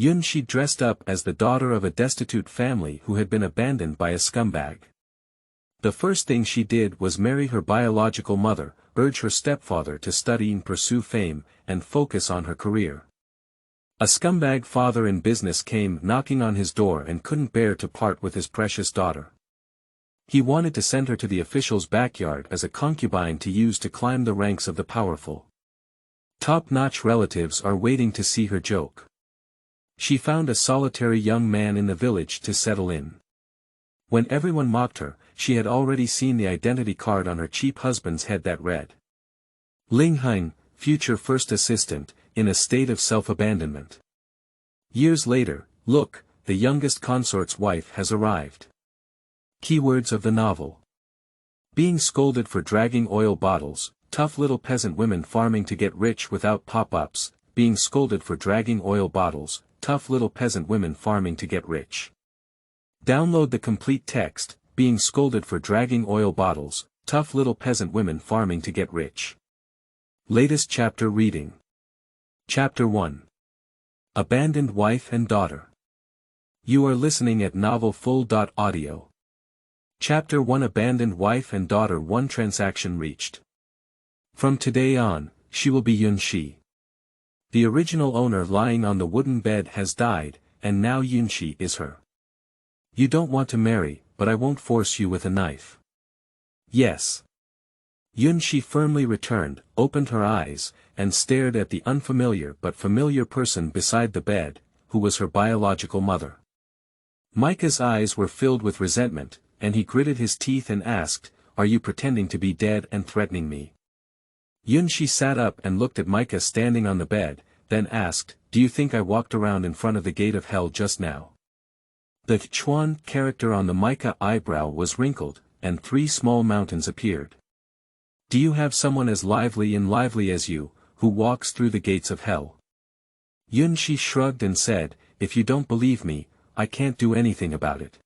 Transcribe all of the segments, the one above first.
Yunshi dressed up as the daughter of a destitute family who had been abandoned by a scumbag. The first thing she did was marry her biological mother, urge her stepfather to study and pursue fame, and focus on her career. A scumbag father in business came knocking on his door and couldn't bear to part with his precious daughter. He wanted to send her to the official's backyard as a concubine to use to climb the ranks of the powerful. Top-notch relatives are waiting to see her joke. She found a solitary young man in the village to settle in. When everyone mocked her, she had already seen the identity card on her cheap husband's head that read, Ling Heng, future first assistant, in a state of self-abandonment. Years later, look, the youngest consort's wife has arrived. Keywords of the novel. Being scolded for dragging oil bottles, tough little peasant women farming to get rich without pop-ups, being scolded for dragging oil bottles, tough little peasant women farming to get rich. Download the complete text, being scolded for dragging oil bottles, tough little peasant women farming to get rich. Latest chapter reading. Chapter 1. Abandoned Wife and Daughter. You are listening at novelfull.audio. Chapter 1. Abandoned Wife and Daughter. 1. Transaction reached. From today on, she will be Yunshi. The original owner lying on the wooden bed has died, and now Yunshi is her. You don't want to marry, but I won't force you with a knife. Yes. Yunshi firmly returned, opened her eyes, and stared at the unfamiliar but familiar person beside the bed, who was her biological mother. Micah's eyes were filled with resentment, and he gritted his teeth and asked, Are you pretending to be dead and threatening me? Yunshi sat up and looked at Micah standing on the bed, then asked, Do you think I walked around in front of the gate of hell just now? The Chuan character on the Micah eyebrow was wrinkled, and 3 small mountains appeared. Do you have someone as lively as you, who walks through the gates of hell? Yunshi shrugged and said, If you don't believe me, I can't do anything about it.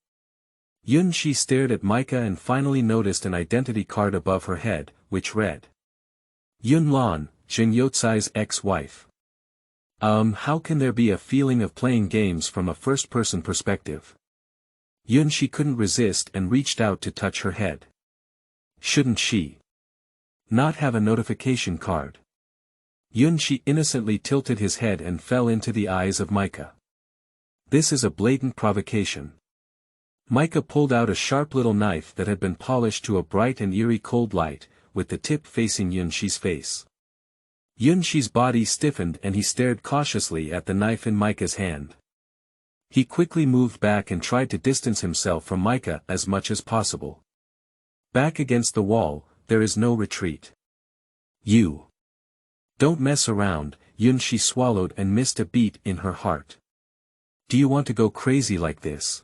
Yunshi stared at Micah and finally noticed an identity card above her head, which read, Yun Lan, Zheng Yotsai's ex-wife. How can there be a feeling of playing games from a first-person perspective? Yunshi couldn't resist and reached out to touch her head. Shouldn't she not have a notification card? Yunshi innocently tilted his head and fell into the eyes of Micah. This is a blatant provocation. Micah pulled out a sharp little knife that had been polished to a bright and eerie cold light, with the tip facing Yunshi's face. Yunshi's body stiffened and he stared cautiously at the knife in Micah's hand. He quickly moved back and tried to distance himself from Micah as much as possible. Back against the wall, there is no retreat. You don't mess around, Yunshi swallowed and missed a beat in her heart. Do you want to go crazy like this?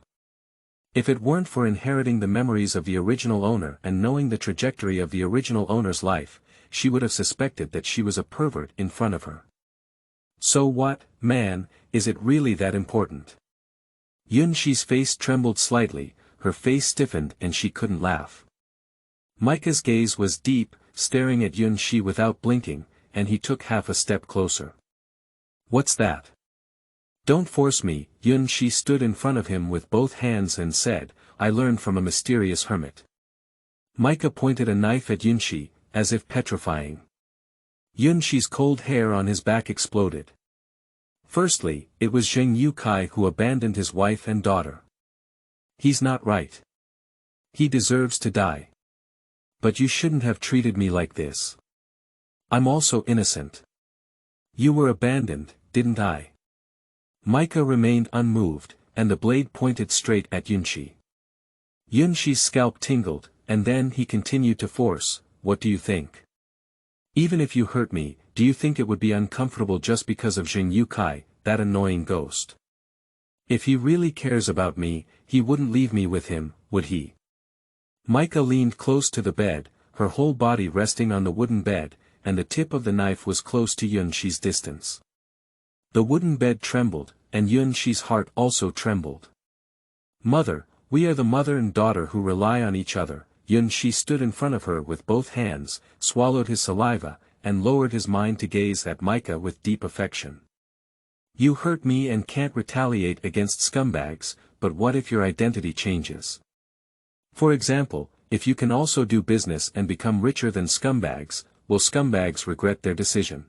If it weren't for inheriting the memories of the original owner and knowing the trajectory of the original owner's life, she would have suspected that she was a pervert in front of her. So what, man, is it really that important? Yunshi's face trembled slightly, her face stiffened and she couldn't laugh. Micah's gaze was deep, staring at Yunshi without blinking, and he took half a step closer. What's that? Don't force me, Yunshi stood in front of him with both hands and said, I learned from a mysterious hermit. Micah pointed a knife at Yunshi, as if petrifying. Yunshi's cold hair on his back exploded. Firstly, it was Zheng Yukai who abandoned his wife and daughter. He's not right. He deserves to die. But you shouldn't have treated me like this. I'm also innocent. You were abandoned, didn't I? Micah remained unmoved, and the blade pointed straight at Yunshi. Yunshi's scalp tingled, and then he continued to force, What do you think? Even if you hurt me, do you think it would be uncomfortable just because of Zheng Yukai, that annoying ghost? If he really cares about me, he wouldn't leave me with him, would he? Micah leaned close to the bed, her whole body resting on the wooden bed, and the tip of the knife was close to Yunshi's distance. The wooden bed trembled, and Yunshi's heart also trembled. Mother, we are the mother and daughter who rely on each other. Yunshi stood in front of her with both hands, swallowed his saliva, and lowered his mind to gaze at Micah with deep affection. You hurt me and can't retaliate against scumbags, but what if your identity changes? For example, if you can also do business and become richer than scumbags, will scumbags regret their decision?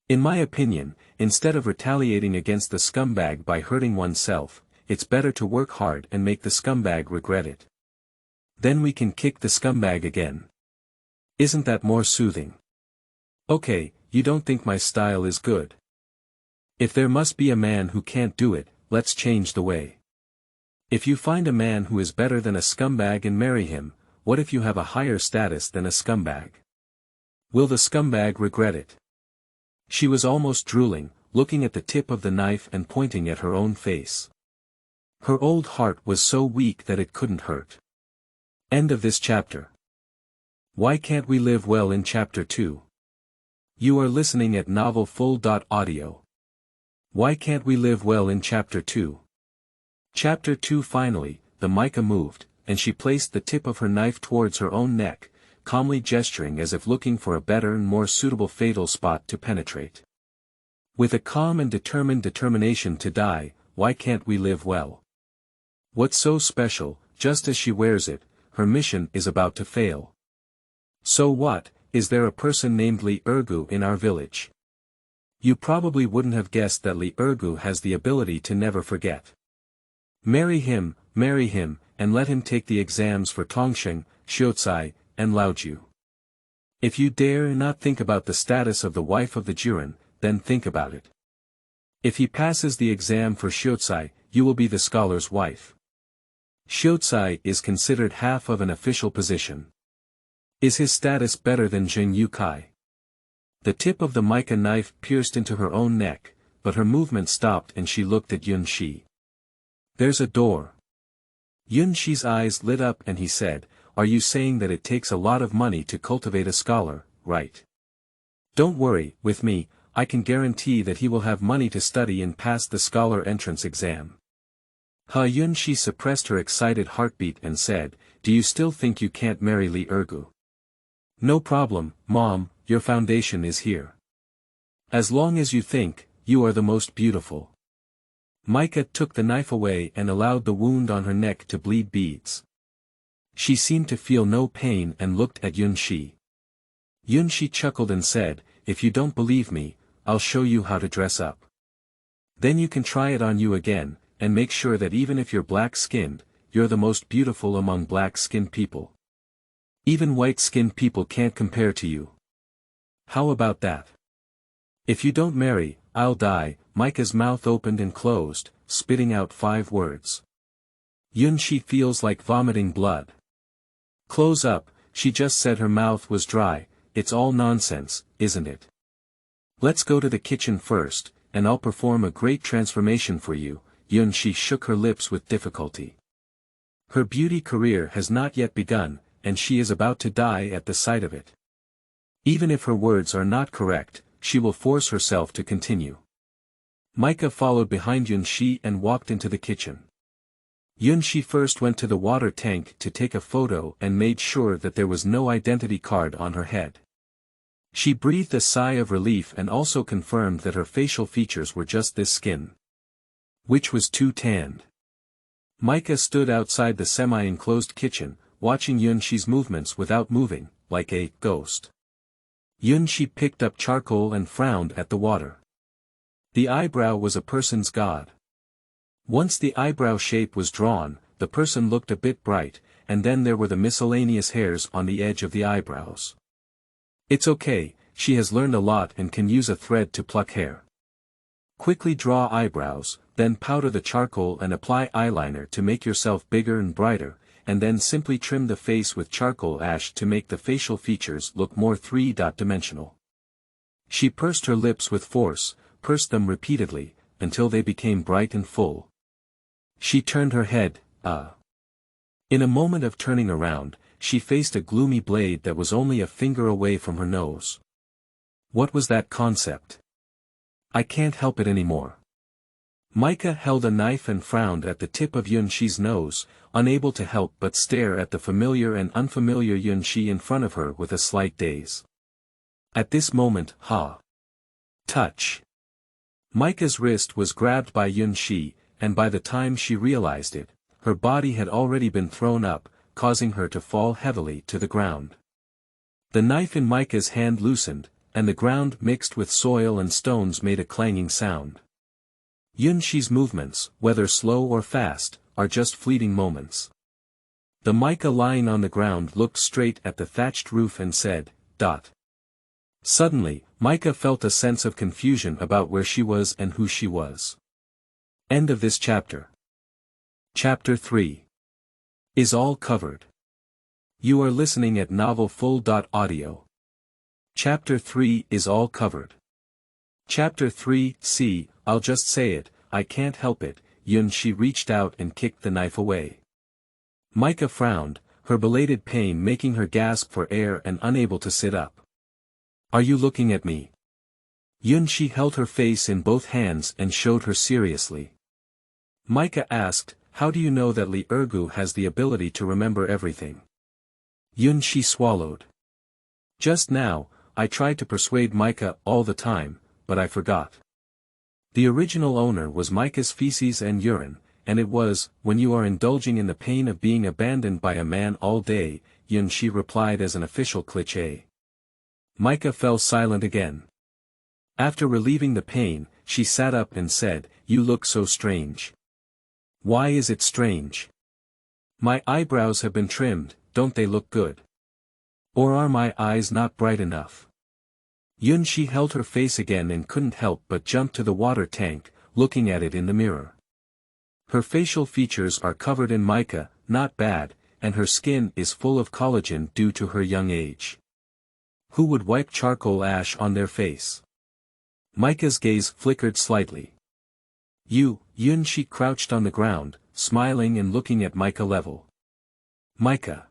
In my opinion, instead of retaliating against the scumbag by hurting oneself, it's better to work hard and make the scumbag regret it. Then we can kick the scumbag again. Isn't that more soothing? Okay, you don't think my style is good. If there must be a man who can't do it, let's change the way. If you find a man who is better than a scumbag and marry him, what if you have a higher status than a scumbag? Will the scumbag regret it? She was almost drooling, looking at the tip of the knife and pointing at her own face. Her old heart was so weak that it couldn't hurt. End of this chapter. Why can't we live well in chapter 2? You are listening at novelfull.audio. Why can't we live well in chapter 2? Chapter 2. Finally, the mica moved, and she placed the tip of her knife towards her own neck, calmly gesturing as if looking for a better and more suitable fatal spot to penetrate. With a calm and determined determination to die, why can't we live well? What's so special? Just as she wears it, her mission is about to fail. So what, is there a person named Li Ergu in our village? You probably wouldn't have guessed that Li Ergu has the ability to never forget. Marry him, and let him take the exams for Tongsheng, Xiucai, and Laoju. If you dare not think about the status of the wife of the Jiren, then think about it. If he passes the exam for Xiucai, you will be the scholar's wife. Xiucai is considered half of an official position. Is his status better than Zheng Yukai? The tip of the mica knife pierced into her own neck, but her movement stopped and she looked at Yun Shi. There's a door. Yun Shi's eyes lit up and he said, are you saying that it takes a lot of money to cultivate a scholar, right? Don't worry, with me, I can guarantee that he will have money to study and pass the scholar entrance exam. Yun Shi suppressed her excited heartbeat and said, do you still think you can't marry Li Ergu? No problem, Mom, your foundation is here. As long as you think, you are the most beautiful. Micah took the knife away and allowed the wound on her neck to bleed beads. She seemed to feel no pain and looked at Yun Shi. Yun Shi chuckled and said, if you don't believe me, I'll show you how to dress up. Then you can try it on you again, and make sure that even if you're black-skinned, you're the most beautiful among black-skinned people. Even white-skinned people can't compare to you. How about that? If you don't marry, I'll die. Micah's mouth opened and closed, spitting out 5 words. Yun Shi feels like vomiting blood. Close up, she just said her mouth was dry. It's all nonsense, isn't it? Let's go to the kitchen first, and I'll perform a great transformation for you. Yun Shi shook her lips with difficulty. Her beauty career has not yet begun, and she is about to die at the sight of it. Even if her words are not correct, she will force herself to continue. Micah followed behind Yun Shi and walked into the kitchen. Yun Shi first went to the water tank to take a photo and made sure that there was no identity card on her head. She breathed a sigh of relief and also confirmed that her facial features were just this skin, which was too tanned. Micah stood outside the semi-enclosed kitchen, watching Yun Shi's movements without moving, like a ghost. Yun Shi picked up charcoal and frowned at the water. The eyebrow was a person's god. Once the eyebrow shape was drawn, the person looked a bit bright, and then there were the miscellaneous hairs on the edge of the eyebrows. It's okay, she has learned a lot and can use a thread to pluck hair. Quickly draw eyebrows, then powder the charcoal and apply eyeliner to make yourself bigger and brighter, and then simply trim the face with charcoal ash to make the facial features look more three-dimensional. She pursed her lips with force, pursed them repeatedly, until they became bright and full. She turned her head, In a moment of turning around, she faced a gloomy blade that was only a finger away from her nose. What was that concept? I can't help it anymore. Micah held a knife and frowned at the tip of Yun Shi's nose, unable to help but stare at the familiar and unfamiliar Yun Shi in front of her with a slight daze. At this moment, touch. Micah's wrist was grabbed by Yun Shi, and by the time she realized it, her body had already been thrown up, causing her to fall heavily to the ground. The knife in Micah's hand loosened, and the ground mixed with soil and stones made a clanging sound. Yun Shi's movements, whether slow or fast, are just fleeting moments. The Micah lying on the ground looked straight at the thatched roof and said, "Dot." Suddenly, Micah felt a sense of confusion about where she was and who she was. End of this chapter. Chapter 3. Is all covered. You are listening at novelfull.audio. Chapter 3 is all covered. Chapter 3, see, I'll just say it, I can't help it. Yun Shi reached out and kicked the knife away. Micah frowned, her belated pain making her gasp for air and unable to sit up. Are you looking at me? Yun Shi held her face in both hands and showed her seriously. Micah asked, how do you know that Li Ergu has the ability to remember everything? Yun Shi swallowed. Just now, I tried to persuade Micah all the time, but I forgot. The original owner was Micah's feces and urine, and it was, when you are indulging in the pain of being abandoned by a man all day, Yun Shi replied as an official cliché. Micah fell silent again. After relieving the pain, she sat up and said, you look so strange. Why is it strange? My eyebrows have been trimmed, don't they look good? Or are my eyes not bright enough? Yun Shi held her face again and couldn't help but jump to the water tank, looking at it in the mirror. Her facial features are covered in mica, not bad, and her skin is full of collagen due to her young age. Who would wipe charcoal ash on their face? Micah's gaze flickered slightly. Yun Shi crouched on the ground, smiling and looking at Micah level. Micah.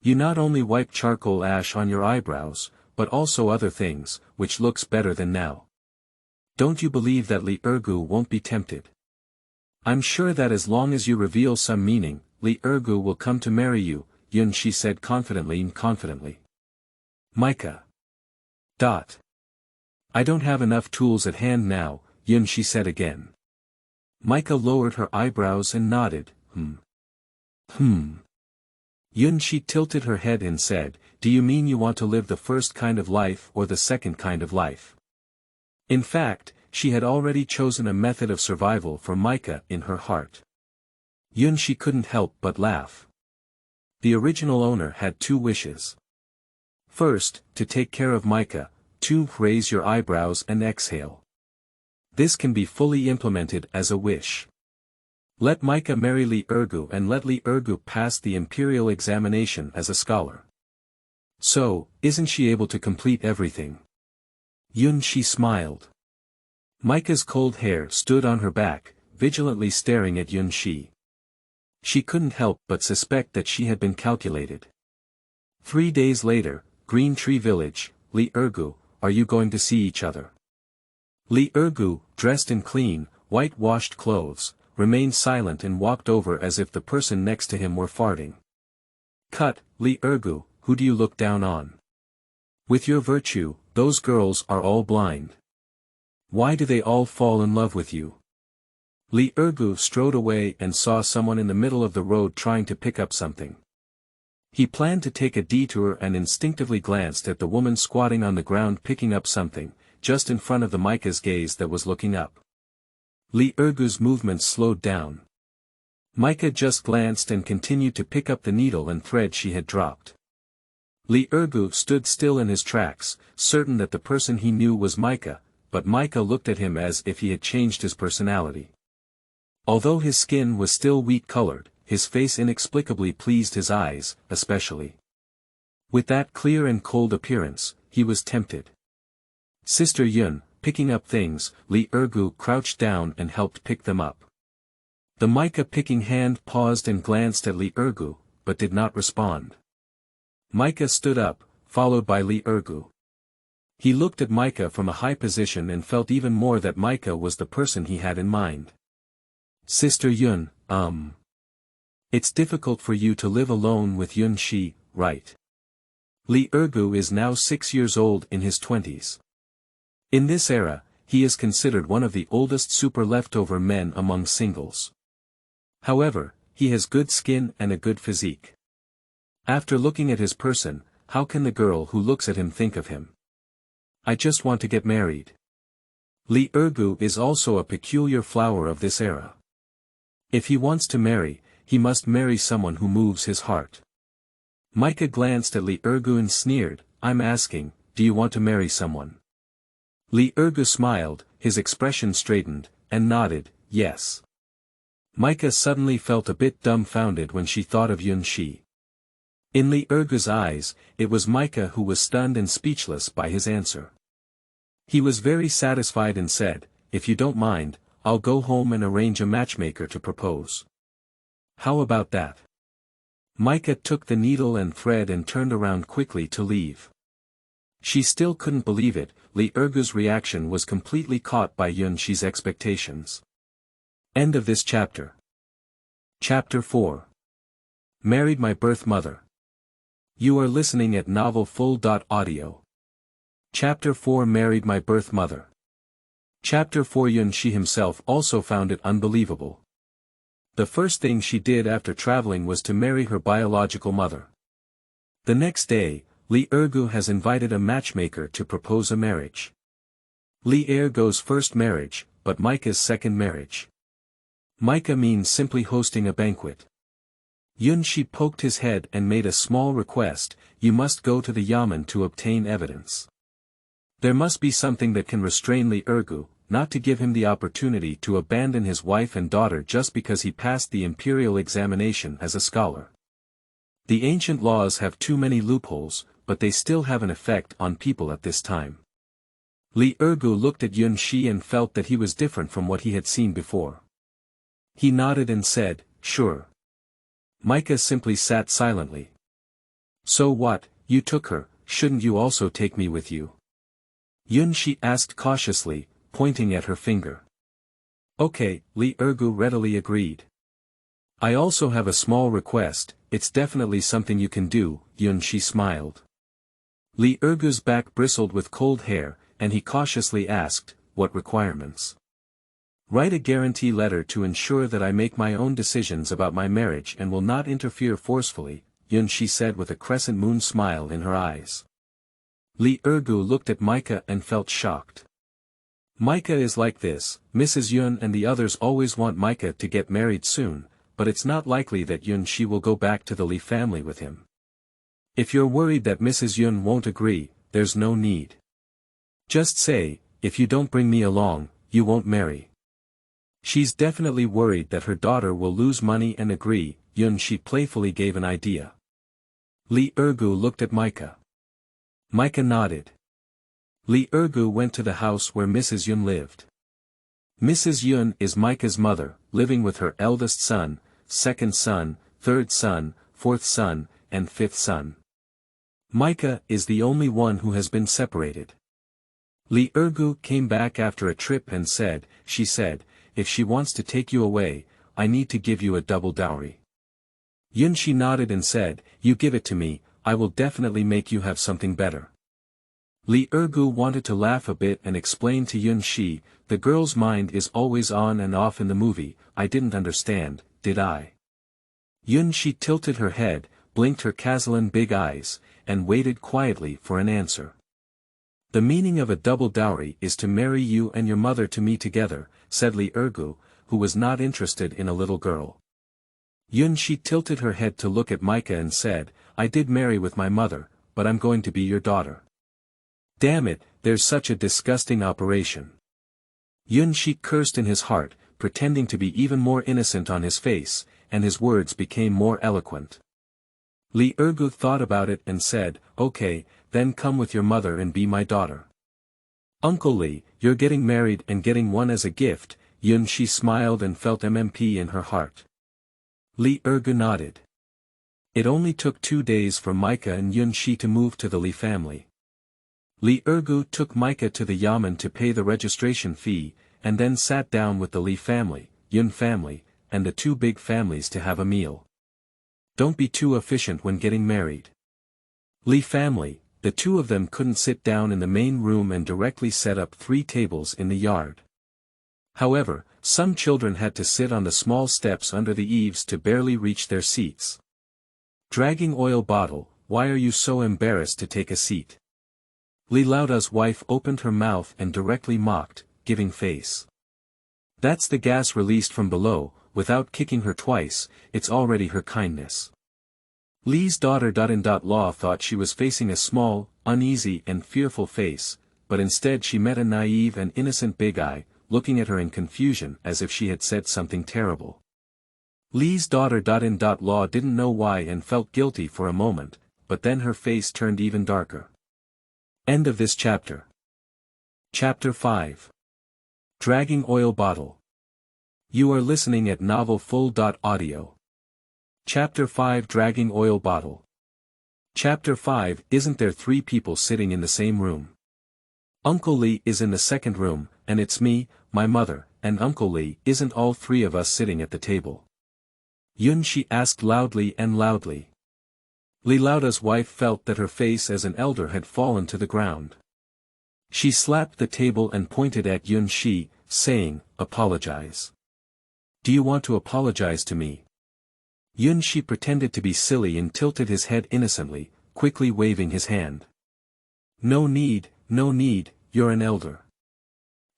You not only wipe charcoal ash on your eyebrows, but also other things, which looks better than now. Don't you believe that Li Ergu won't be tempted? I'm sure that as long as you reveal some meaning, Li Ergu will come to marry you, Yun Shi said confidently. Micah. I don't have enough tools at hand now, Yun Shi said again. Micah lowered her eyebrows and nodded, Yun Shi tilted her head and said, do you mean you want to live the first kind of life or the second kind of life? In fact, she had already chosen a method of survival for Micah in her heart. Yun Shi couldn't help but laugh. The original owner had two wishes. First, to take care of Micah, 2. Raise your eyebrows and exhale. This can be fully implemented as a wish. Let Micah marry Li Ergu and let Li Ergu pass the imperial examination as a scholar. So, isn't she able to complete everything? Yun Shi smiled. Micah's cold hair stood on her back, vigilantly staring at Yun Shi. She couldn't help but suspect that she had been calculated. 3 days later, Green Tree Village. Li Ergu, are you going to see each other? Li Ergu, dressed in clean, whitewashed clothes, remained silent and walked over as if the person next to him were farting. Cut, Li Ergu, who do you look down on? With your virtue, those girls are all blind. Why do they all fall in love with you? Li Ergu strode away and saw someone in the middle of the road trying to pick up something. He planned to take a detour and instinctively glanced at the woman squatting on the ground picking up something, just in front of the Micah's gaze that was looking up. Li Ergu's movements slowed down. Micah just glanced and continued to pick up the needle and thread she had dropped. Li Ergu stood still in his tracks, certain that the person he knew was Micah, but Micah looked at him as if he had changed his personality. Although his skin was still wheat-colored, his face inexplicably pleased his eyes, especially. With that clear and cold appearance, he was tempted. Sister Yun, picking up things, Li Ergu crouched down and helped pick them up. The Micah-picking hand paused and glanced at Li Ergu, but did not respond. Micah stood up, followed by Li Ergu. He looked at Micah from a high position and felt even more that Micah was the person he had in mind. Sister Yun, it's difficult for you to live alone with Yun Shi, right? Li Ergu is now 6 years old in his 20s. In this era, he is considered one of the oldest super leftover men among singles. However, he has good skin and a good physique. After looking at his person, how can the girl who looks at him think of him? I just want to get married. Lee Ergu is also a peculiar flower of this era. If he wants to marry, he must marry someone who moves his heart. Micah glanced at Lee Ergu and sneered, I'm asking, do you want to marry someone? Lee Ergu smiled, his expression straightened, and nodded, yes. Micah suddenly felt a bit dumbfounded when she thought of Yun Shi. In Lee Ergu's eyes, it was Micah who was stunned and speechless by his answer. He was very satisfied and said, if you don't mind, I'll go home and arrange a matchmaker to propose. How about that? Micah took the needle and thread and turned around quickly to leave. She still couldn't believe it. Lee Ergu's reaction was completely caught by Yun Shi's expectations. End of this chapter. Chapter 4. Married my birth mother. You are listening at novelfull.audio. Chapter 4 Married my birth mother. Chapter 4 Yun Shi himself also found it unbelievable. The first thing she did after traveling was to marry her biological mother. The next day, Lee Ergu has invited a matchmaker to propose a marriage. Lee Ergu's first marriage, but Micah's second marriage. Micah means simply hosting a banquet. Yun Shi poked his head and made a small request, you must go to the Yamen to obtain evidence. There must be something that can restrain Lee Ergu, not to give him the opportunity to abandon his wife and daughter just because he passed the imperial examination as a scholar. The ancient laws have too many loopholes, but they still have an effect on people at this time. Lee Ergu looked at Yun Shi and felt that he was different from what he had seen before. He nodded and said, sure. Micah simply sat silently. So what, you took her, shouldn't you also take me with you? Yun Shi asked cautiously, pointing at her finger. Okay, Lee Ergu readily agreed. I also have a small request, it's definitely something you can do, Yun Shi smiled. Lee Ergu's back bristled with cold hair, and he cautiously asked, what requirements? Write a guarantee letter to ensure that I make my own decisions about my marriage and will not interfere forcefully, Yun Shi said with a crescent moon smile in her eyes. Lee Ergu looked at Micah and felt shocked. Micah is like this, Mrs. Yun and the others always want Micah to get married soon, but it's not likely that Yun Shi will go back to the Lee family with him. If you're worried that Mrs. Yun won't agree, there's no need. Just say, if you don't bring me along, you won't marry. She's definitely worried that her daughter will lose money and agree, Yun Shi playfully gave an idea. Lee Ergu looked at Micah. Micah nodded. Lee Ergu went to the house where Mrs. Yun lived. Mrs. Yun is Micah's mother, living with her eldest son, second son, third son, fourth son, and fifth son. Micah is the only one who has been separated. Lee Ergu came back after a trip and said, she said, if she wants to take you away, I need to give you a double dowry. Yun Shi nodded and said, you give it to me, I will definitely make you have something better. Lee Ergu wanted to laugh a bit and explain to Yun Shi, the girl's mind is always on and off in the movie, I didn't understand, did I? Yun Shi tilted her head, blinked her Cazalan big eyes, and waited quietly for an answer. The meaning of a double dowry is to marry you and your mother to me together, said Lee Ergu, who was not interested in a little girl. Yun Shi tilted her head to look at Micah and said, I did marry with my mother, but I'm going to be your daughter. Damn it, there's such a disgusting operation. Yun Shi cursed in his heart, pretending to be even more innocent on his face, and his words became more eloquent. Lee Ergu thought about it and said, okay, then come with your mother and be my daughter. Uncle Lee, you're getting married and getting one as a gift, Yun Shi smiled and felt MMP in her heart. Lee Ergu nodded. It only took 2 days for Micah and Yun Shi to move to the Lee family. Lee Ergu took Micah to the Yamen to pay the registration fee, and then sat down with the Lee family, Yun family, and the 2 big families to have a meal. Don't be too efficient when getting married. Lee family, the two of them couldn't sit down in the main room and directly set up 3 tables in the yard. However, some children had to sit on the small steps under the eaves to barely reach their seats. Dragging oil bottle, why are you so embarrassed to take a seat? Laota's wife opened her mouth and directly mocked, giving face. That's the gas released from below, without kicking her twice, it's already her kindness. Lee's daughter-in-law thought she was facing a small, uneasy and fearful face, but instead she met a naive and innocent big eye, looking at her in confusion as if she had said something terrible. Lee's daughter-in-law didn't know why and felt guilty for a moment, but then her face turned even darker. End of this chapter. Chapter 5. Dragging Oil Bottle. You are listening at novelfull.audio. Chapter 5 Dragging Oil Bottle. Chapter 5 Isn't there 3 people sitting in the same room? Uncle Lee is in the second room, and it's me, my mother, and Uncle Lee. Isn't all 3 of us sitting at the table? Yun-shi asked loudly and loudly. Laota's wife felt that her face as an elder had fallen to the ground. She slapped the table and pointed at Yun-shi, saying, "Apologize. Do you want to apologize to me?" Yun-shi pretended to be silly and tilted his head innocently, quickly waving his hand. No need, you're an elder.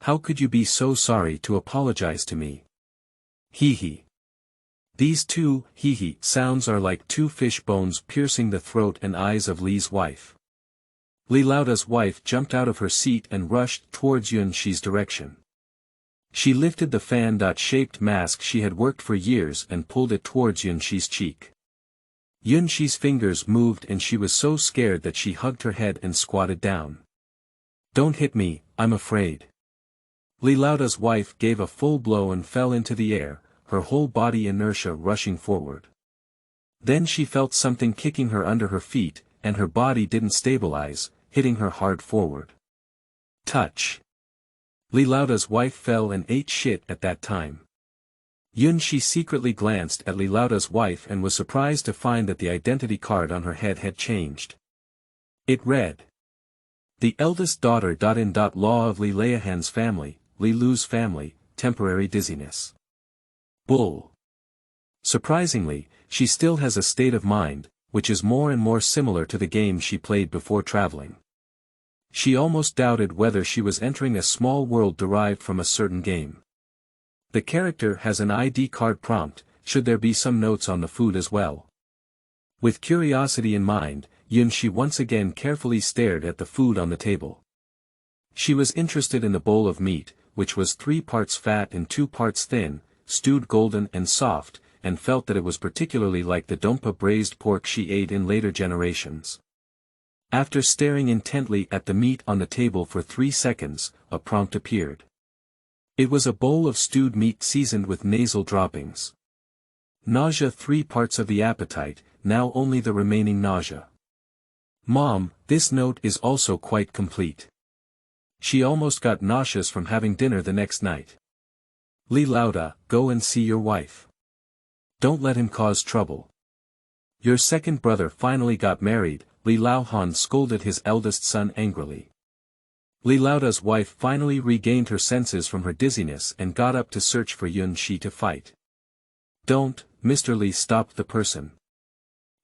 How could you be so sorry to apologize to me? Hee. These 2 hee sounds are like 2 fish bones piercing the throat and eyes of Lee's wife. Laota's wife jumped out of her seat and rushed towards Yun-shi's direction. She lifted the fan-shaped mask she had worked for years and pulled it towards Yun-shi's cheek. Yun-shi's fingers moved and she was so scared that she hugged her head and squatted down. Don't hit me, I'm afraid. Laota's wife gave a full blow and fell into the air, her whole body inertia rushing forward. Then she felt something kicking her under her feet, and her body didn't stabilize, hitting her hard forward. Touch. Laota's wife fell and ate shit at that time. Yun-shi secretly glanced at Laota's wife and was surprised to find that the identity card on her head had changed. It read, "The eldest daughter-in-law of Laohan's family, Lu's family, temporary dizziness." Bull. Surprisingly, she still has a state of mind, which is more and more similar to the game she played before traveling. She almost doubted whether she was entering a small world derived from a certain game. The character has an ID card prompt, should there be some notes on the food as well. With curiosity in mind, Yun-shi once again carefully stared at the food on the table. She was interested in the bowl of meat, which was 3 parts fat and 2 parts thin, stewed golden and soft, and felt that it was particularly like the dompa braised pork she ate in later generations. After staring intently at the meat on the table for 3 seconds, a prompt appeared. It was a bowl of stewed meat seasoned with nasal droppings. Nausea 3 parts of the appetite, now only the remaining nausea. Mom, this note is also quite complete. She almost got nauseous from having dinner the next night. Laota, go and see your wife. Don't let him cause trouble. Your second brother finally got married, Laohan scolded his eldest son angrily. Laota's wife finally regained her senses from her dizziness and got up to search for Yun-shi to fight. Don't, Mr. Lee stopped the person.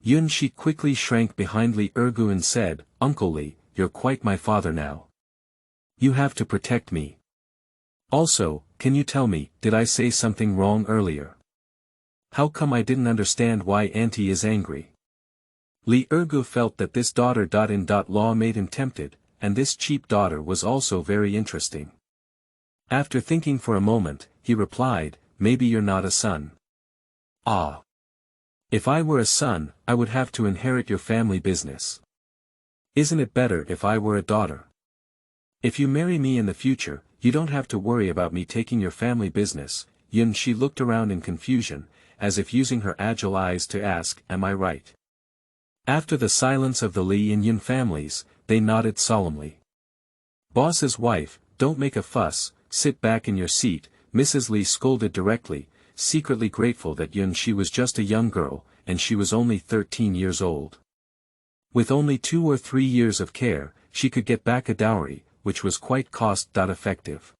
Yun-shi quickly shrank behind Lee Ergu and said, Uncle Lee, you're quite my father now. You have to protect me. Also, can you tell me, did I say something wrong earlier? How come I didn't understand why Auntie is angry? Lee Ergu felt that this daughter-in-law made him tempted, and this cheap daughter was also very interesting. After thinking for a moment, he replied, maybe you're not a son. Ah. If I were a son, I would have to inherit your family business. Isn't it better if I were a daughter? If you marry me in the future, you don't have to worry about me taking your family business. Yun-shi looked around in confusion, as if using her agile eyes to ask, am I right? After the silence of the Lee and Yun families, they nodded solemnly. Boss's wife, don't make a fuss, sit back in your seat, Mrs. Lee scolded directly, secretly grateful that Yun-shi was just a young girl, and she was only 13 years old. With only 2 or 3 years of care, she could get back a dowry, which was quite cost-effective.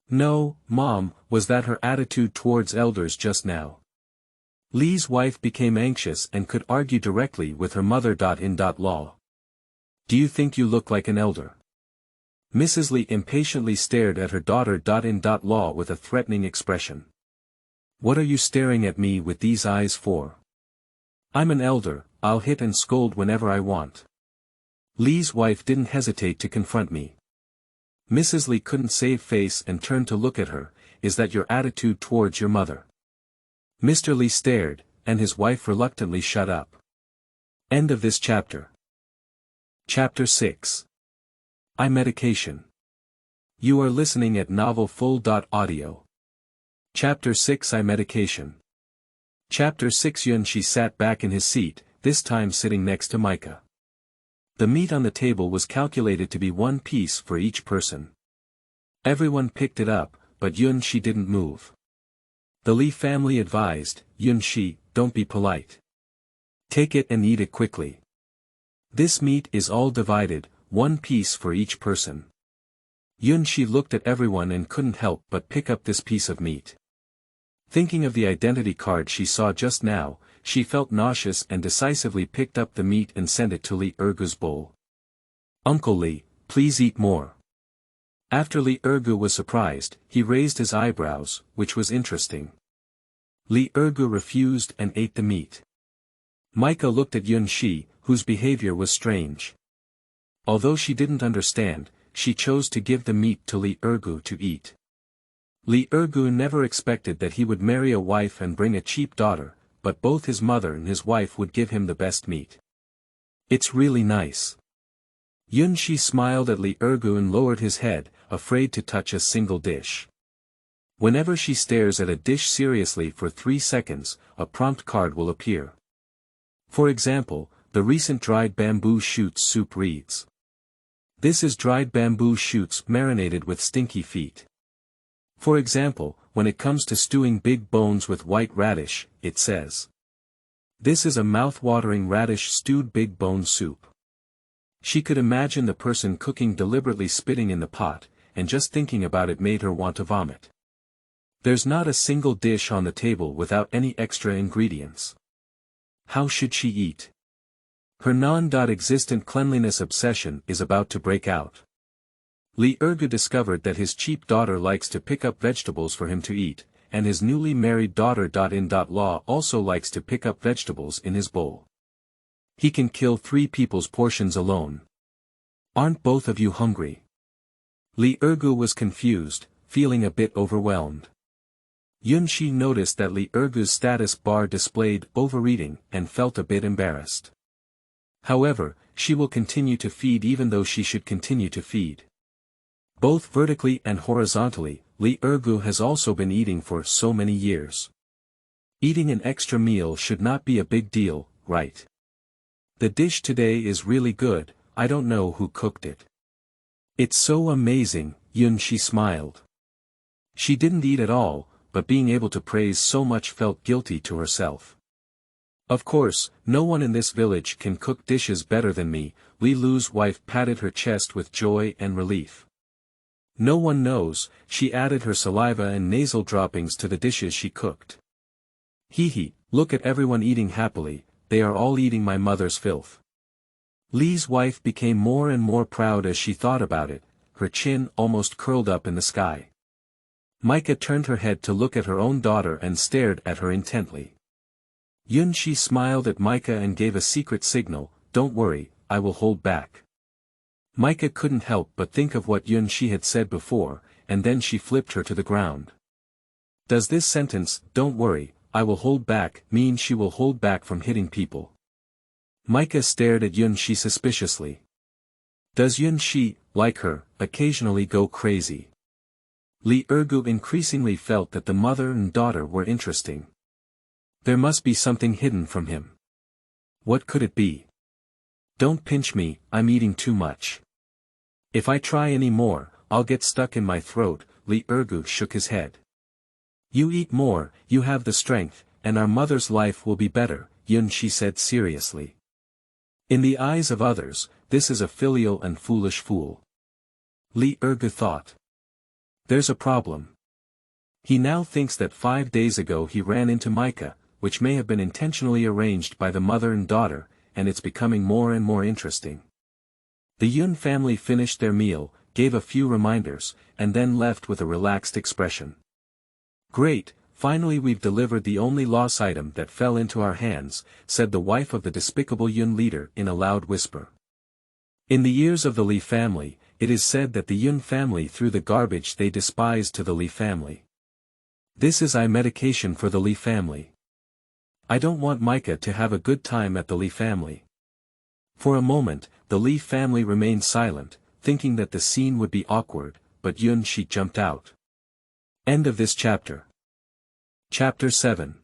No, Mom, was that her attitude towards elders just now? Lee's wife became anxious and could argue directly with her mother. Law. Do you think you look like an elder? Mrs. Lee impatiently stared at her daughter. Law with a threatening expression. What are you staring at me with these eyes for? I'm an elder, I'll hit and scold whenever I want. Lee's wife didn't hesitate to confront me. Mrs. Lee couldn't save face and turned to look at her. Is that your attitude towards your mother? Mr. Lee stared, and his wife reluctantly shut up. End of this chapter. Chapter 6. Eye medication. You are listening at novelfull.audio. Chapter 6. Eye medication. Chapter 6. Yun-shi sat back in his seat, this time sitting next to Micah. The meat on the table was calculated to be 1 piece for each person. Everyone picked it up, but Yun-shi didn't move. The Lee family advised, Yun-shi, don't be polite. Take it and eat it quickly. This meat is all divided, 1 piece for each person. Yun-shi looked at everyone and couldn't help but pick up this piece of meat. Thinking of the identity card she saw just now, she felt nauseous and decisively picked up the meat and sent it to Lee Ergu's bowl. Uncle Lee, please eat more. After Lee Ergu was surprised, he raised his eyebrows, which was interesting. Lee Ergu refused and ate the meat. Micah looked at Yun-shi, whose behavior was strange. Although she didn't understand, she chose to give the meat to Lee Ergu to eat. Lee Ergu never expected that he would marry a wife and bring a cheap daughter, but both his mother and his wife would give him the best meat. It's really nice. Yun-shi smiled at Lee Ergu and lowered his head, afraid to touch a single dish. Whenever she stares at a dish seriously for 3 seconds, a prompt card will appear. For example, the recent dried bamboo shoots soup reads. This is dried bamboo shoots marinated with stinky feet. For example, when it comes to stewing big bones with white radish, it says. This is a mouth-watering radish stewed big bone soup. She could imagine the person cooking deliberately spitting in the pot, and just thinking about it made her want to vomit. There's not a single dish on the table without any extra ingredients. How should she eat? Her non-existent cleanliness obsession is about to break out. Lee Ergu discovered that his cheap daughter likes to pick up vegetables for him to eat, and his newly married daughter. Law also likes to pick up vegetables in his bowl. He can kill 3 people's portions alone. Aren't both of you hungry? Lee Ergu was confused, feeling a bit overwhelmed. Yun-shi noticed that Lee Ergu's status bar displayed overeating and felt a bit embarrassed. However, she will continue to feed even though she should continue to feed. Both vertically and horizontally, Lee Ergu has also been eating for so many years. Eating an extra meal should not be a big deal, right? The dish today is really good, I don't know who cooked it. It's so amazing, Yun-shi smiled. She didn't eat at all, but being able to praise so much felt guilty to herself. Of course, no one in this village can cook dishes better than me, Lee Lu's wife patted her chest with joy and relief. No one knows, she added her saliva and nasal droppings to the dishes she cooked. Hee, look at everyone eating happily, they are all eating my mother's filth. Lee's wife became more and more proud as she thought about it, her chin almost curled up in the sky. Micah turned her head to look at her own daughter and stared at her intently. Yun-shi smiled at Micah and gave a secret signal, don't worry, I will hold back. Micah couldn't help but think of what Yun-shi had said before, and then she flipped her to the ground. Does this sentence, don't worry, I will hold back, mean she will hold back from hitting people? Micah stared at Yun-shi suspiciously. Does Yun-shi, like her, occasionally go crazy? Lee Ergu increasingly felt that the mother and daughter were interesting. There must be something hidden from him. What could it be? Don't pinch me, I'm eating too much. If I try any more, I'll get stuck in my throat, Lee Ergu shook his head. You eat more, you have the strength, and our mother's life will be better, Yun-shi said seriously. In the eyes of others, this is a filial and foolish fool. Li Ergu thought. There's a problem. He now thinks that 5 days ago he ran into Micah, which may have been intentionally arranged by the mother and daughter, and it's becoming more and more interesting. The Yun family finished their meal, gave a few reminders, and then left with a relaxed expression. Great, finally we've delivered the only loss item that fell into our hands, said the wife of the despicable Yun leader in a loud whisper. In the years of the Li family, it is said that the Yun family threw the garbage they despised to the Li family. This is medication for the Li family. I don't want Micah to have a good time at the Li family. For a moment, the Li family remained silent, thinking that the scene would be awkward, but Yun Shi jumped out. End of this chapter. Chapter 7.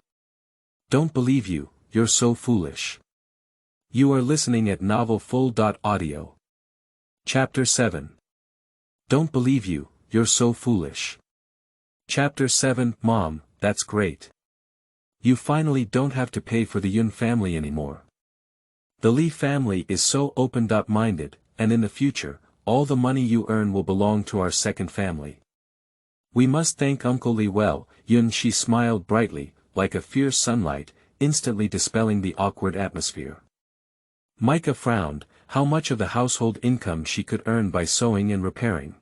Don't believe you, you're so foolish. You are listening at novelfull.audio. Chapter 7. Don't believe you, you're so foolish. Chapter 7. Mom, that's great. You finally don't have to pay for the Yun family anymore. The Li family is so opened-up-minded, and in the future, all the money you earn will belong to our second family. We must thank Uncle Li well. Yun Shi smiled brightly, like a fierce sunlight, instantly dispelling the awkward atmosphere. Micah frowned, how much of the household income she could earn by sewing and repairing.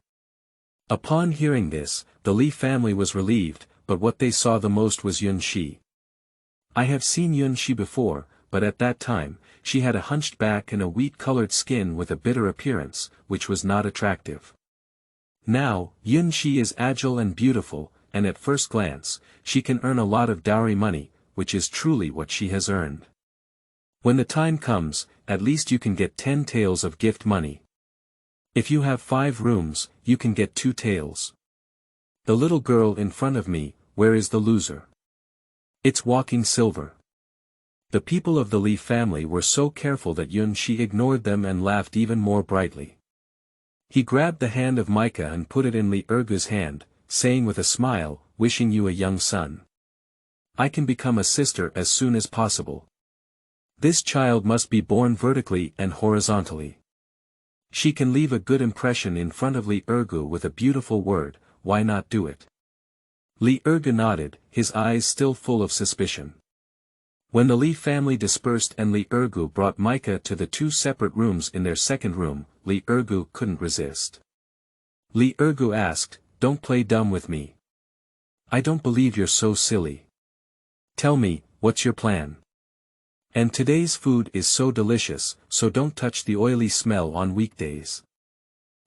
Upon hearing this, the Li family was relieved, but what they saw the most was Yun Shi. I have seen Yun Shi before, but at that time, she had a hunched back and a wheat-colored skin with a bitter appearance, which was not attractive. Now, Yun Shi is agile and beautiful, and at first glance, she can earn a lot of dowry money, which is truly what she has earned. When the time comes, at least you can get 10 taels of gift money. If you have 5 rooms, you can get 2 taels. The little girl in front of me, where is the loser? It's walking silver. The people of the Li family were so careful that Yun Shi ignored them and laughed even more brightly. He grabbed the hand of Micah and put it in Li Ergu's hand, saying with a smile, wishing you a young son. I can become a sister as soon as possible. This child must be born vertically and horizontally. She can leave a good impression in front of Li Ergu with a beautiful word, why not do it? Li Ergu nodded, his eyes still full of suspicion. When the Li family dispersed and Li Ergu brought Micah to the 2 separate rooms in their second room, Li Ergu couldn't resist. Li Ergu asked, don't play dumb with me. I don't believe you're so silly. Tell me, what's your plan? And today's food is so delicious, so don't touch the oily smell on weekdays.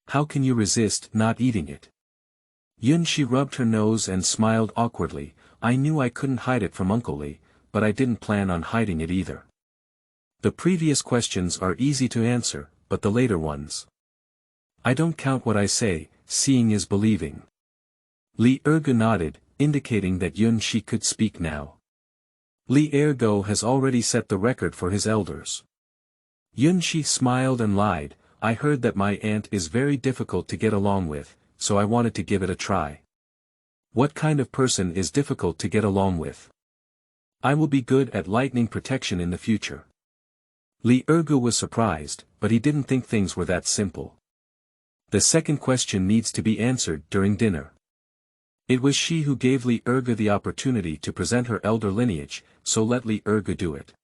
How can you resist not eating it? Yun Shi rubbed her nose and smiled awkwardly. I knew I couldn't hide it from Uncle Li, but I didn't plan on hiding it either. The previous questions are easy to answer, but the later ones. I don't count what I say, seeing is believing. Li Ergu nodded, indicating that Yun Shi could speak now. Li Ergu has already set the record for his elders. Yun Shi smiled and lied, I heard that my aunt is very difficult to get along with, so I wanted to give it a try. What kind of person is difficult to get along with? I will be good at lightning protection in the future. Li Ergu was surprised, but he didn't think things were that simple. The second question needs to be answered during dinner. It was she who gave Li Ergu the opportunity to present her elder lineage, so let Li Ergu do it.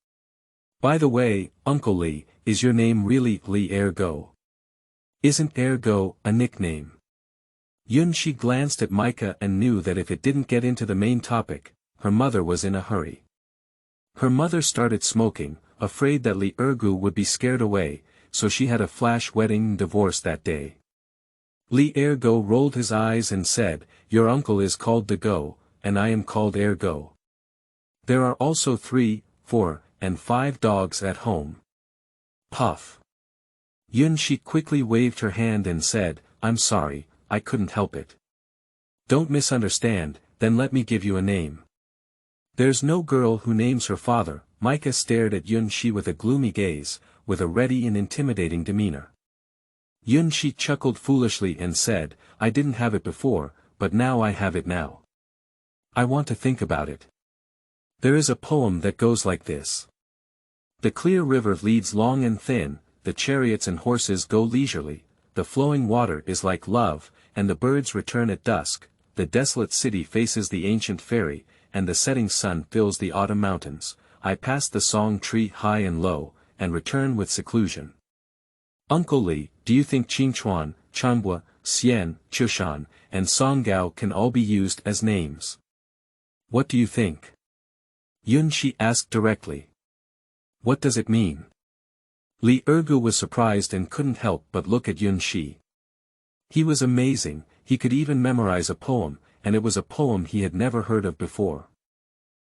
By the way, Uncle Li, is your name really Li Ergu? Isn't Ergu a nickname? Yun Shi glanced at Micah and knew that if it didn't get into the main topic, her mother was in a hurry. Her mother started smoking, afraid that Li Ergu would be scared away, so she had a flash wedding and divorce that day. Li Ergu rolled his eyes and said, your uncle is called Dago, and I am called Ergu. There are also 3, 4, and 5 dogs at home. Puff. Yun Shi quickly waved her hand and said, I'm sorry, I couldn't help it. Don't misunderstand, then let me give you a name. There's no girl who names her father. Micah stared at Yun Shi with a gloomy gaze, with a ready and intimidating demeanor. Yun Shi chuckled foolishly and said, I didn't have it before, but now I have it now. I want to think about it. There is a poem that goes like this. The clear river leads long and thin, the chariots and horses go leisurely, the flowing water is like love, and the birds return at dusk, the desolate city faces the ancient ferry, and the setting sun fills the autumn mountains. I pass the song tree high and low, and return with seclusion. Uncle Li, do you think Qingchuan, Changhua, Xian, Chushan, and Songgao can all be used as names? What do you think? Yun Shi asked directly. What does it mean? Li Ergu was surprised and couldn't help but look at Yun Shi. He was amazing, he could even memorize a poem, and it was a poem he had never heard of before.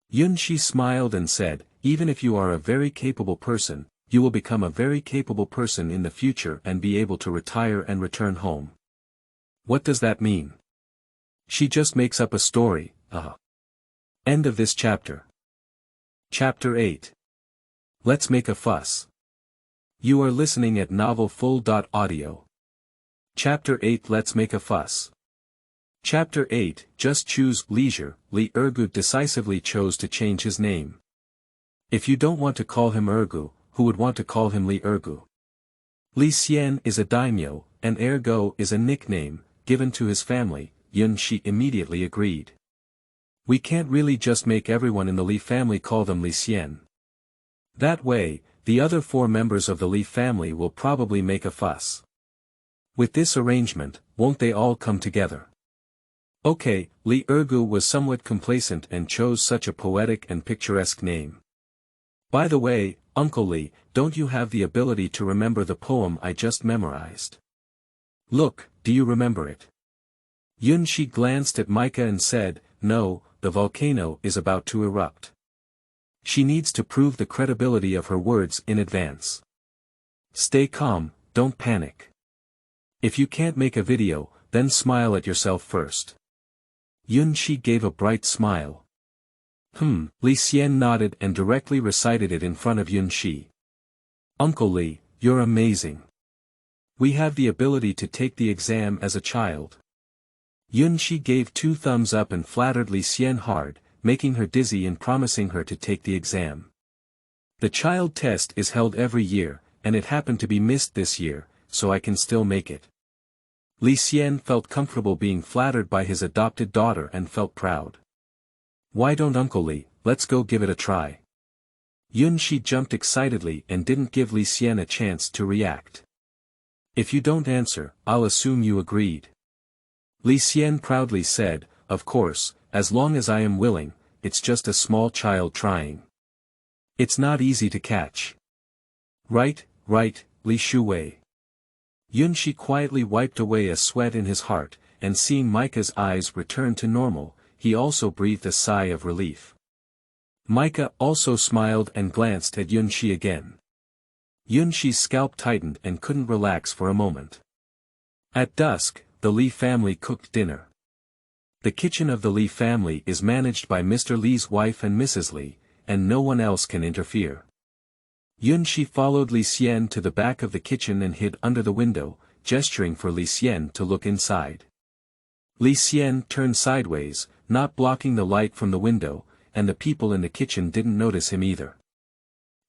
Yun Shi smiled and said, even if you are a very capable person, you will become a very capable person in the future and be able to retire and return home. What does that mean? She just makes up a story, End of this chapter. Chapter 8. Let's make a fuss. You are listening at novelfull.audio. Chapter 8. Let's make a fuss. Chapter 8. Just choose leisure. Li Ergu decisively chose to change his name. If you don't want to call him Ergu, who would want to call him Li Ergu? Li Xian is a daimyo, and ergo is a nickname, given to his family. Yun Shi immediately agreed. We can't really just make everyone in the Li family call them Li Xian. That way, the other 4 members of the Li family will probably make a fuss. With this arrangement, won't they all come together? Okay, Li Ergu was somewhat complacent and chose such a poetic and picturesque name. By the way, Uncle Li, don't you have the ability to remember the poem I just memorized? Look, do you remember it? Yun Shi glanced at Micah and said, no, the volcano is about to erupt. She needs to prove the credibility of her words in advance. Stay calm, don't panic. If you can't make a video, then smile at yourself first. Yun Shi gave a bright smile. Li Xian nodded and directly recited it in front of Yun Shi. Uncle Li, you're amazing. We have the ability to take the exam as a child. Yun Shi gave 2 thumbs up and flattered Li Xian hard, making her dizzy and promising her to take the exam. The child test is held every year, and it happened to be missed this year, so I can still make it. Li Xian felt comfortable being flattered by his adopted daughter and felt proud. Why don't Uncle Li, let's go give it a try. Yun Shi jumped excitedly and didn't give Li Xian a chance to react. If you don't answer, I'll assume you agreed. Li Xian proudly said, of course, as long as I am willing, it's just a small child trying. It's not easy to catch. Right, Li Shuwei. Yun Shi quietly wiped away a sweat in his heart, and seeing Micah's eyes return to normal, he also breathed a sigh of relief. Micah also smiled and glanced at Yun Shi again. Yun Shi's scalp tightened and couldn't relax for a moment. At dusk, the Li family cooked dinner. The kitchen of the Li family is managed by Mr. Li's wife and Mrs. Li, and no one else can interfere. Yun Shi followed Li Xian to the back of the kitchen and hid under the window, gesturing for Li Xian to look inside. Li Xian turned sideways, not blocking the light from the window, and the people in the kitchen didn't notice him either.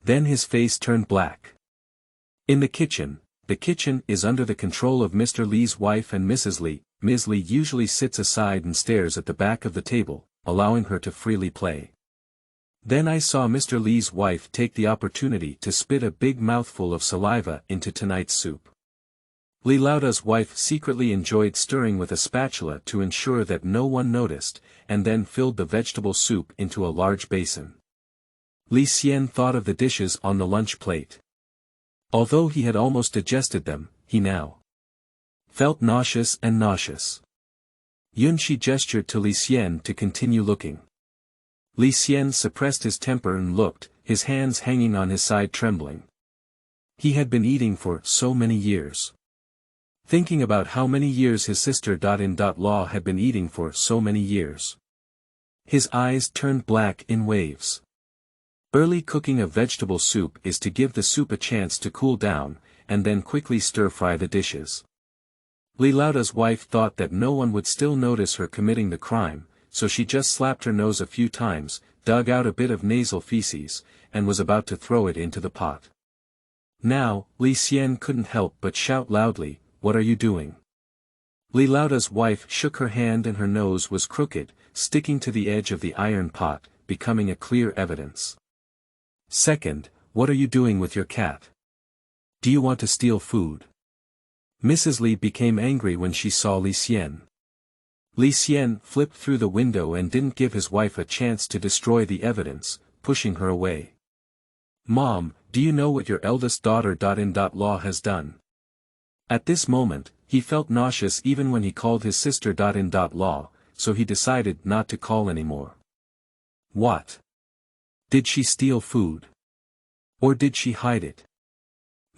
Then his face turned black. In the kitchen is under the control of Mr. Li's wife and Mrs. Li. Ms. Li usually sits aside and stares at the back of the table, allowing her to freely play. Then I saw Mr. Li's wife take the opportunity to spit a big mouthful of saliva into tonight's soup. Li Laotai's wife secretly enjoyed stirring with a spatula to ensure that no one noticed, and then filled the vegetable soup into a large basin. Li Xian thought of the dishes on the lunch plate. Although he had almost digested them, he now felt nauseous. Yun Shi gestured to Li Xian to continue looking. Li Xian suppressed his temper and looked, his hands hanging on his side trembling. He had been eating for so many years. Thinking about how many years his sister-in-law had been eating for so many years. His eyes turned black in waves. Early cooking of vegetable soup is to give the soup a chance to cool down, and then quickly stir-fry the dishes. Li Laotai's wife thought that no one would still notice her committing the crime, so she just slapped her nose a few times, dug out a bit of nasal feces, and was about to throw it into the pot. Now, Li Xian couldn't help but shout loudly, "What are you doing?" Li Laota's wife shook her hand and her nose was crooked, sticking to the edge of the iron pot, becoming a clear evidence. Second, what are you doing with your cat? Do you want to steal food? Mrs. Li became angry when she saw Li Xian. Li Xian flipped through the window and didn't give his wife a chance to destroy the evidence, pushing her away. "Mom, do you know what your eldest daughter.in.law has done?" At this moment, he felt nauseous even when he called his sister.in.law, so he decided not to call anymore. What? Did she steal food? Or did she hide it?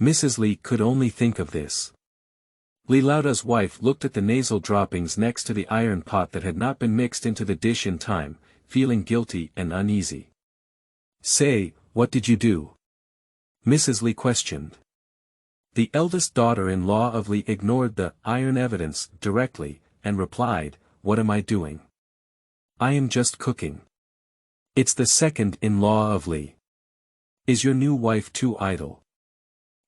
Mrs. Li could only think of this. Li Laota's wife looked at the nasal droppings next to the iron pot that had not been mixed into the dish in time, feeling guilty and uneasy. "Say, what did you do?" Mrs. Li questioned. The eldest daughter-in-law of Li ignored the iron evidence directly, and replied, "What am I doing? I am just cooking." "It's the second-in-law of Li. Is your new wife too idle?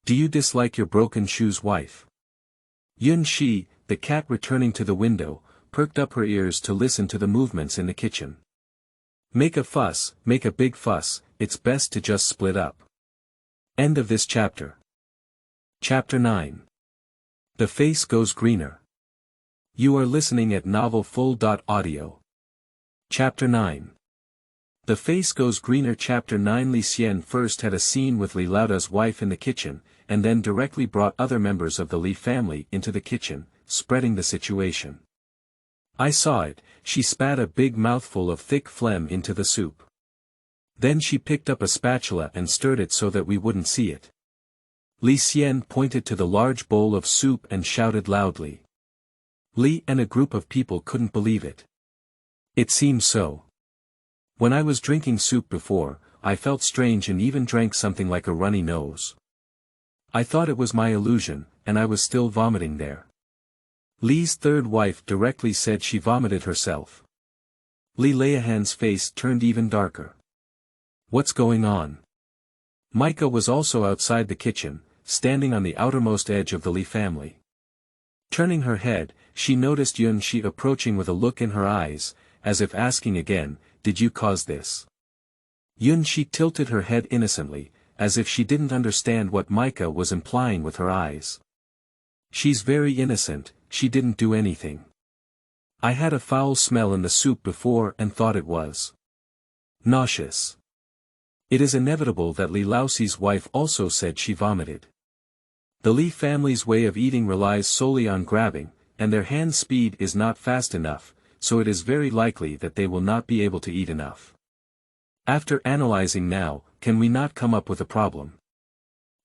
Do you dislike your broken shoes wife?" Yun Shi, the cat returning to the window, perked up her ears to listen to the movements in the kitchen. "Make a fuss, make a big fuss, it's best to just split up." End of this chapter. Chapter 9. The Face Goes Greener. You are listening at novelfull.audio. Chapter 9. The Face Goes Greener. Chapter 9. Li Xian first had a scene with Li Laota's wife in the kitchen, and then directly brought other members of the Li family into the kitchen, spreading the situation. I saw it, she spat a big mouthful of thick phlegm into the soup. Then she picked up a spatula and stirred it so that we wouldn't see it. Li Xian pointed to the large bowl of soup and shouted loudly. Li and a group of people couldn't believe it. It seemed so. When I was drinking soup before, I felt strange and even drank something like a runny nose. I thought it was my illusion, and I was still vomiting there. Li's third wife directly said she vomited herself. Li Liahan's face turned even darker. What's going on? Micah was also outside the kitchen, standing on the outermost edge of the Li family. Turning her head, she noticed Yun Shi approaching with a look in her eyes, as if asking again, "Did you cause this?" Yun Shi tilted her head innocently, as if she didn't understand what Micah was implying with her eyes. "She's very innocent, she didn't do anything. I had a foul smell in the soup before and thought it was nauseous." It is inevitable that Li Laoxi's wife also said she vomited. The Li family's way of eating relies solely on grabbing, and their hand speed is not fast enough, so it is very likely that they will not be able to eat enough. After analyzing now, can we not come up with a problem?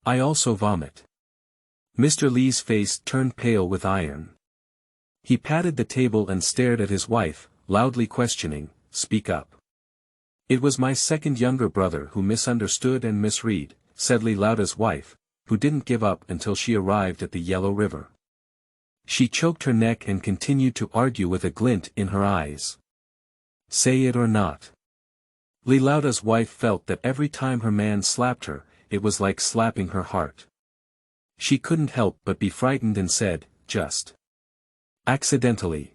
I also vomit. Mr. Li's face turned pale with iron. He patted the table and stared at his wife, loudly questioning, "Speak up." "It was my second younger brother who misunderstood and misread," said Li Laota's wife, who didn't give up until she arrived at the Yellow River. She choked her neck and continued to argue with a glint in her eyes. "Say it or not." Li Laota's wife felt that every time her man slapped her, it was like slapping her heart. She couldn't help but be frightened and said, "Just accidentally.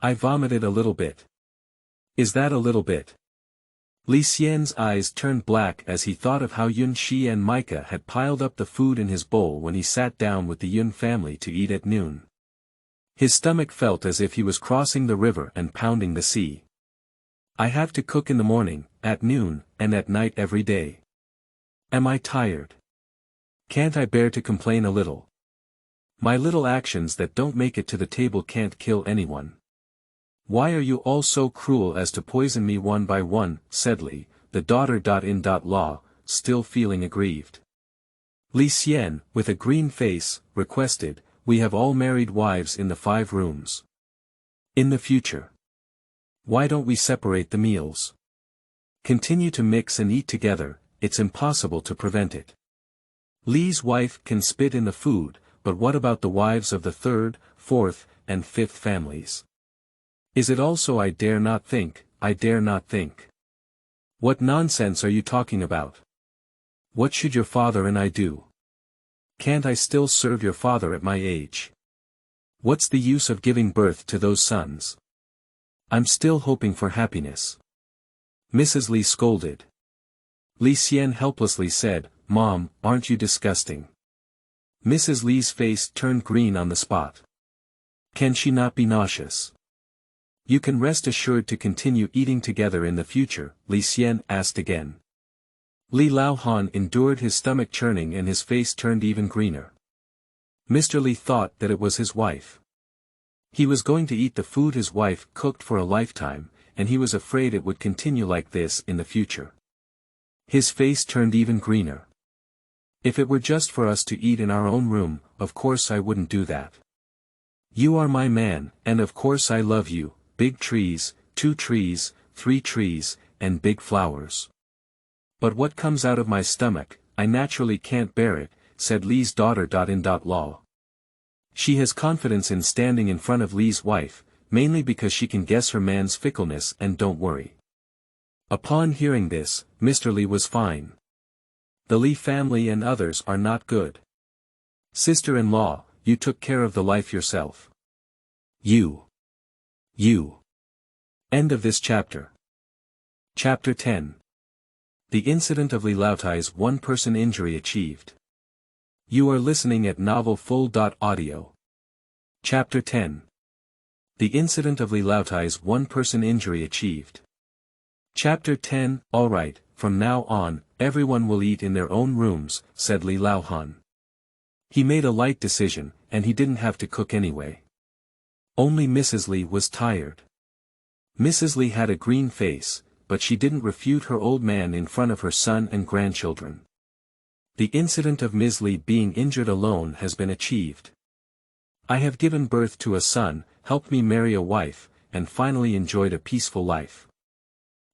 I vomited a little bit." "Is that a little bit?" Li Xian's eyes turned black as he thought of how Yun Shi and Micah had piled up the food in his bowl when he sat down with the Yun family to eat at noon. His stomach felt as if he was crossing the river and pounding the sea. "I have to cook in the morning, at noon, and at night every day. Am I tired? Can't I bear to complain a little? My little actions that don't make it to the table can't kill anyone. Why are you all so cruel as to poison me one by one?" said Li, the daughter.in.law, still feeling aggrieved. Li Xian, with a green face, requested, "We have all married wives in the 5 rooms. In the future, why don't we separate the meals? Continue to mix and eat together, it's impossible to prevent it. Li's wife can spit in the food, but what about the wives of the 3rd, 4th, and 5th families? Is it also I dare not think, I dare not think. What nonsense are you talking about? What should your father and I do? Can't I still serve your father at my age? What's the use of giving birth to those sons? I'm still hoping for happiness. Mrs. Li scolded. Li Xian helplessly said, Mom, aren't you disgusting? Mrs. Li's face turned green on the spot. Can she not be nauseous? You can rest assured to continue eating together in the future, Li Xian asked again. Li Laohan endured his stomach churning and his face turned even greener. Mr. Li thought that it was his wife. He was going to eat the food his wife cooked for a lifetime, and he was afraid it would continue like this in the future. His face turned even greener. If it were just for us to eat in our own room, of course I wouldn't do that. You are my man, and of course I love you, big trees, 2 trees, 3 trees, and big flowers. But what comes out of my stomach, I naturally can't bear it, said Li's daughter. Law. She has confidence in standing in front of Li's wife, mainly because she can guess her man's fickleness and don't worry. Upon hearing this, Mr. Li was fine. The Li family and others are not good. Sister-in-law, you took care of the life yourself. You. End of this chapter. Chapter 10. The incident of Li Laotai's one-person injury achieved. You are listening at novelfull.audio. Chapter 10. The incident of Li Laotai's one-person injury achieved. Chapter 10. Alright, from now on, everyone will eat in their own rooms, said Li Laohan. He made a light decision, and he didn't have to cook anyway. Only Mrs. Li was tired. Mrs. Li had a green face, but she didn't refute her old man in front of her son and grandchildren. The incident of Ms. Li being injured alone has been achieved. I have given birth to a son, helped me marry a wife, and finally enjoyed a peaceful life.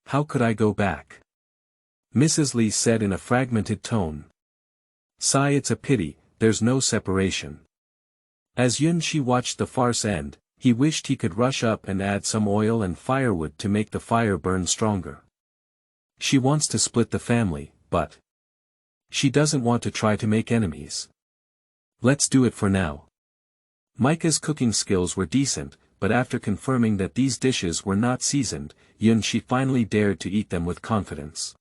How could I go back? Mrs. Li said in a fragmented tone. Sigh, it's a pity, there's no separation. As Yun Shi watched the farce end, he wished he could rush up and add some oil and firewood to make the fire burn stronger. She wants to split the family, but she doesn't want to try to make enemies. Let's do it for now. Micah's cooking skills were decent, but after confirming that these dishes were not seasoned, Yun Shi finally dared to eat them with confidence.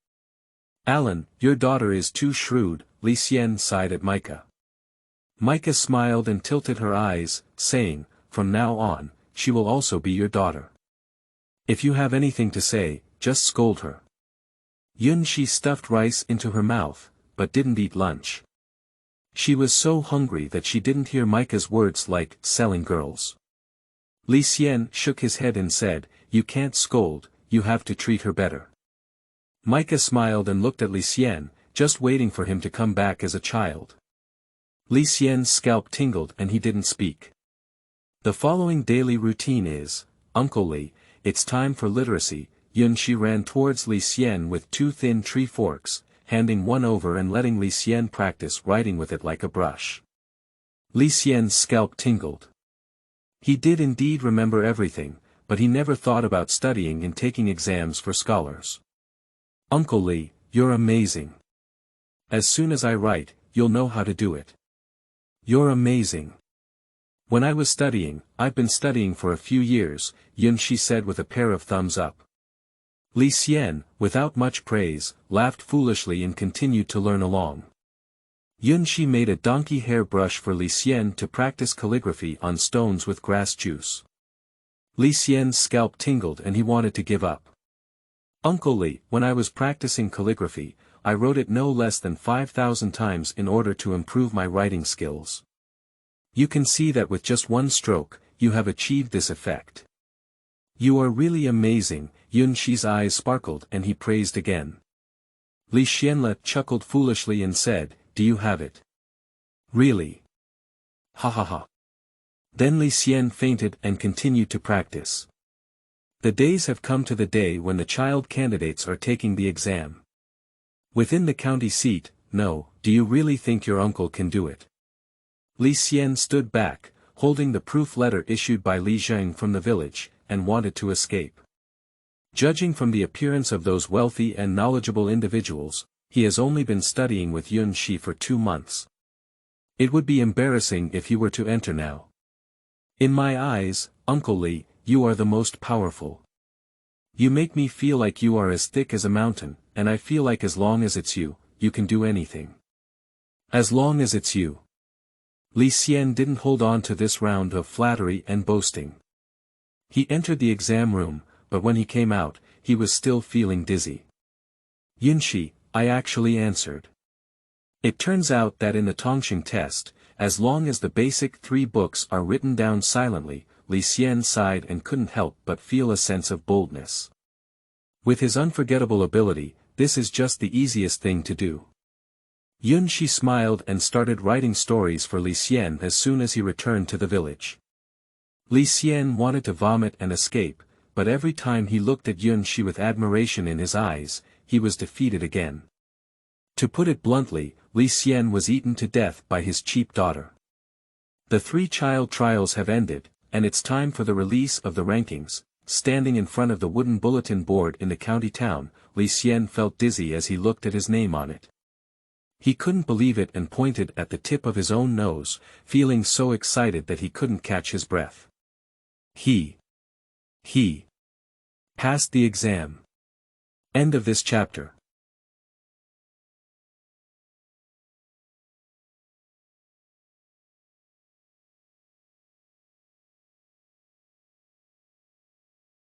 Alan, your daughter is too shrewd, Li Xian sighed at Micah. Micah smiled and tilted her eyes, saying, from now on, she will also be your daughter. If you have anything to say, just scold her. Yun Shi stuffed rice into her mouth, but didn't eat lunch. She was so hungry that she didn't hear Micah's words like, selling girls. Li Xian shook his head and said, you can't scold, you have to treat her better. Micah smiled and looked at Li Xian, just waiting for him to come back as a child. Li Xian's scalp tingled and he didn't speak. The following daily routine is, Uncle Li, it's time for literacy. Yun Shi ran towards Li Xian with 2 thin tree forks, handing one over and letting Li Xian practice writing with it like a brush. Li Xian's scalp tingled. He did indeed remember everything, but he never thought about studying and taking exams for scholars. Uncle Li, you're amazing. As soon as I write, you'll know how to do it. You're amazing. When I was studying, I've been studying for a few years, Yun Shi said with a pair of thumbs up. Li Xian, without much praise, laughed foolishly and continued to learn along. Yun Shi made a donkey hair brush for Li Xian to practice calligraphy on stones with grass juice. Li Xian's scalp tingled and he wanted to give up. Uncle Li, when I was practicing calligraphy, I wrote it no less than 5,000 times in order to improve my writing skills. You can see that with just one stroke, you have achieved this effect. You are really amazing, Yun Shi's eyes sparkled and he praised again. Li Xianle chuckled foolishly and said, do you have it? Really? Ha ha ha. Then Li Xian fainted and continued to practice. The days have come to the day when the child candidates are taking the exam. Within the county seat, no, do you really think your uncle can do it? Li Xian stood back, holding the proof letter issued by Li Zheng from the village, and wanted to escape. Judging from the appearance of those wealthy and knowledgeable individuals, he has only been studying with Yun Shi for 2 months. It would be embarrassing if he were to enter now. In my eyes, Uncle Li, you are the most powerful. You make me feel like you are as thick as a mountain, and I feel like as long as it's you, you can do anything. As long as it's you. Li Xian didn't hold on to this round of flattery and boasting. He entered the exam room, but when he came out, he was still feeling dizzy. Yunshi, I actually answered. It turns out that in the Tongxing test, as long as the basic 3 books are written down silently, Li Xian sighed and couldn't help but feel a sense of boldness. With his unforgettable ability, this is just the easiest thing to do. Yunshi smiled and started writing stories for Li Xian as soon as he returned to the village. Li Xian wanted to vomit and escape, but every time he looked at Yunshi with admiration in his eyes, he was defeated again. To put it bluntly, Li Xian was eaten to death by his cheap daughter. The 3 child trials have ended, and it's time for the release of the rankings. Standing in front of the wooden bulletin board in the county town, Li Xian felt dizzy as he looked at his name on it. He couldn't believe it and pointed at the tip of his own nose, feeling so excited that he couldn't catch his breath. He passed the exam. End of this chapter.